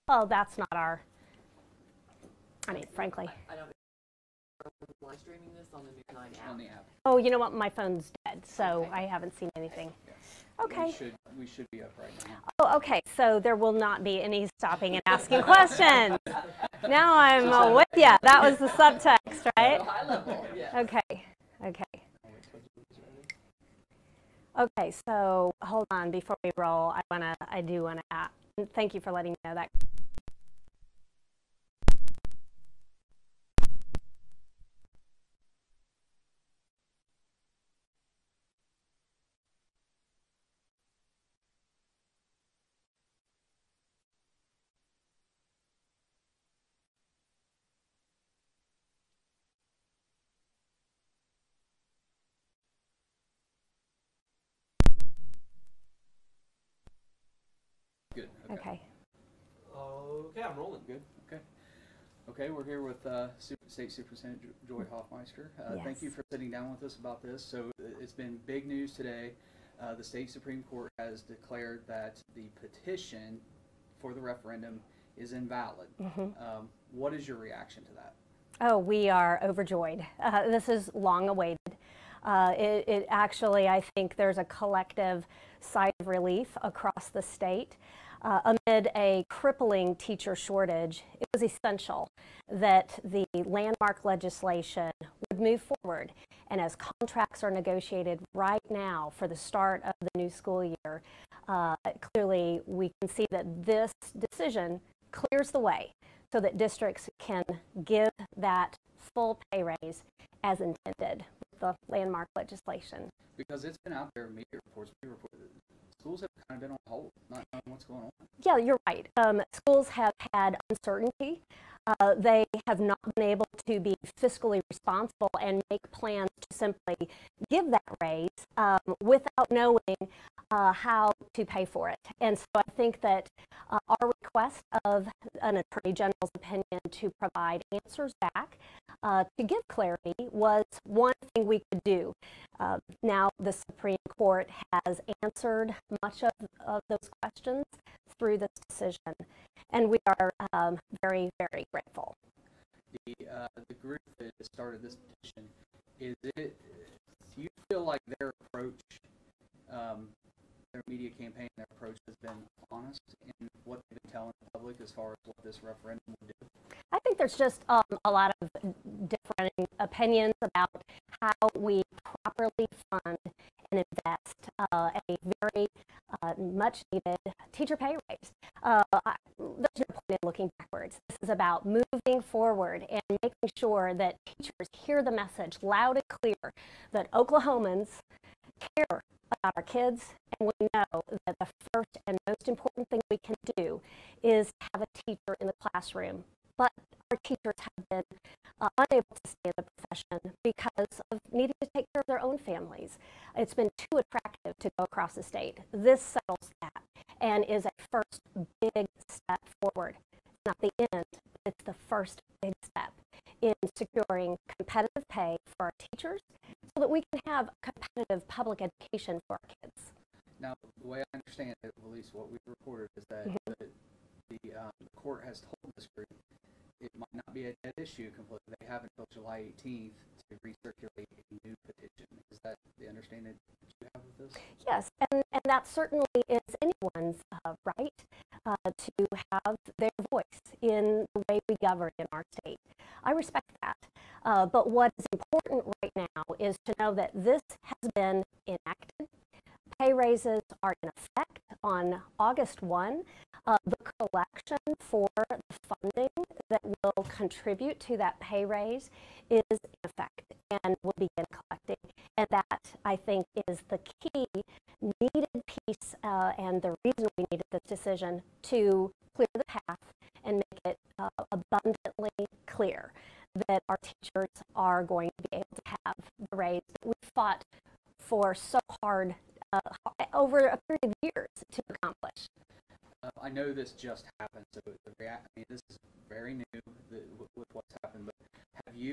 Well, that's not our, I mean, frankly. I don't live streaming this on the News 9 app. On the app. Oh, you know what? My phone's dead, so Okay. I haven't seen anything. Yeah. Okay. We should be up right now. Oh, okay. So there will not be any stopping and asking questions. Now I'm with you. That was the subtext, right? High level, yeah. Okay. Okay. Okay. So hold on. Before we roll, I do want to. Thank you for letting me know that. Good. Okay. Okay, I'm rolling. Good. Okay. Okay, we're here with State Superintendent Joy Hofmeister. Thank you Yes. for sitting down with us about this. So it's been big news today. The state Supreme Court has declared that the petition for the referendum is invalid. What is your reaction to that? Oh, we are overjoyed. This is long awaited. It actually, I think there's a collective sigh of relief across the state. Amid a crippling teacher shortage, it was essential that the landmark legislation would move forward. And as contracts are negotiated right now for the start of the new school year, clearly we can see that this decision clears the way so that districts can give that full pay raise as intended with the landmark legislation. Because it's been out there in media reports. Schools have kind of been on hold, not knowing what's going on. Yeah, you're right. Schools have had uncertainty. They have not been able to be fiscally responsible and make plans to simply give that raise without knowing how to pay for it. And so I think that our request of an Attorney General's opinion to provide answers back to give clarity was one thing we could do. Now the Supreme Court has answered much of those questions through this decision, and we are very, very grateful. The group that started this petition, do you feel like their approach, their media campaign, their approach has been honest in what they've been telling the public as far as what this referendum will do? I think there's just a lot of different opinions about how we properly fund and invest a very much needed teacher pay raise. There's no point in looking backwards. This is about moving forward and making sure that teachers hear the message loud and clear that Oklahomans care about our kids, and we know that the first and most important thing we can do is have a teacher in the classroom. But our teachers have been unable to stay in the profession because of needing to take care of their own families. It's been too attractive to go across the state. This settles that and is a first big step forward. It's not the end, it's the first big step in securing competitive pay for our teachers so that we can have competitive public education for our kids. Now, the way I understand it, at least what we've reported, is that the court has told this group it might not be a dead issue completely. They have until July 18th to recirculate a new petition. Is that the understanding that you have with this? Yes, and that certainly is anyone's right to have their voice in the way we govern in our state. I respect that. But what is important right now is to know that this has been enacted. Pay raises are in effect on August 1. The collection for the funding that will contribute to that pay raise is in effect and will begin collecting. And that, I think, is the key needed piece and the reason we needed this decision to clear the path and make it abundantly clear that our teachers are going to be able to have the raise that we fought for so hard over a period of years to accomplish. I know this just happened, so this is very new with what's happened, but have you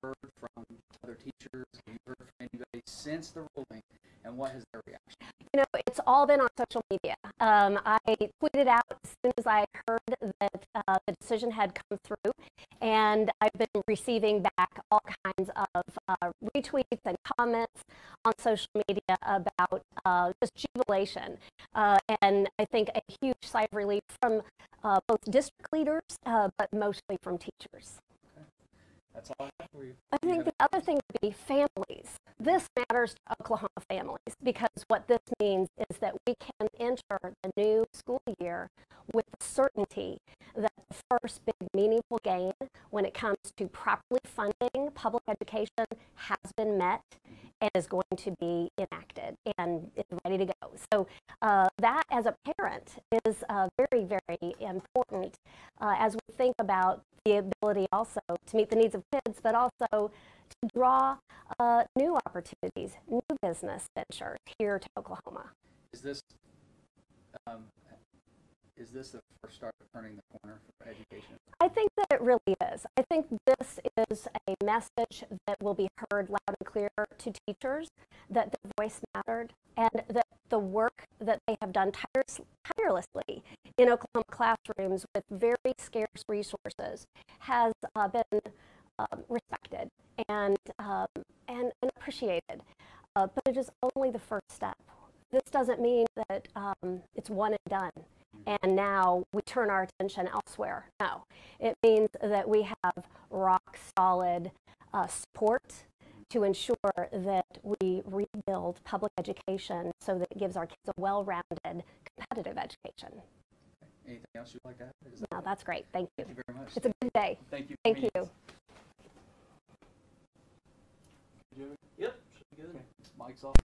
heard from other teachers, have you heard from anybody since the ruling, and And what has their reaction? You know, it's all been on social media. I tweeted out as soon as I heard that the decision had come through, and I've been receiving back all kinds of retweets and comments on social media about just jubilation. And I think a huge sigh of relief from both district leaders, but mostly from teachers. That's all I have for you. I think the other thing would be families. This matters to Oklahoma families because what this means is that we can enter the new school year with the certainty that the first big meaningful gain when it comes to properly funding public education has been met and is going to be enacted and is ready to go. So that as a parent is very, very important as we think about the ability also to meet the needs of kids, but also to draw new opportunities, new business ventures here to Oklahoma. Is this the first start of turning the corner for education? I think that it really is. I think this is a message that will be heard loud and clear to teachers, that their voice mattered, and that the work that they have done tirelessly in Oklahoma classrooms with very scarce resources has been respected and appreciated. But it is only the first step. This doesn't mean that it's one and done, and now we turn our attention elsewhere. No, it means that we have rock solid support to ensure that we rebuild public education so that it gives our kids a well-rounded, competitive education. Anything else you'd like to add? No, that's great. Thank you. Thank you very much. It's a good day. Thank you. Thank you. Yep, should be good. Okay. Mike's off.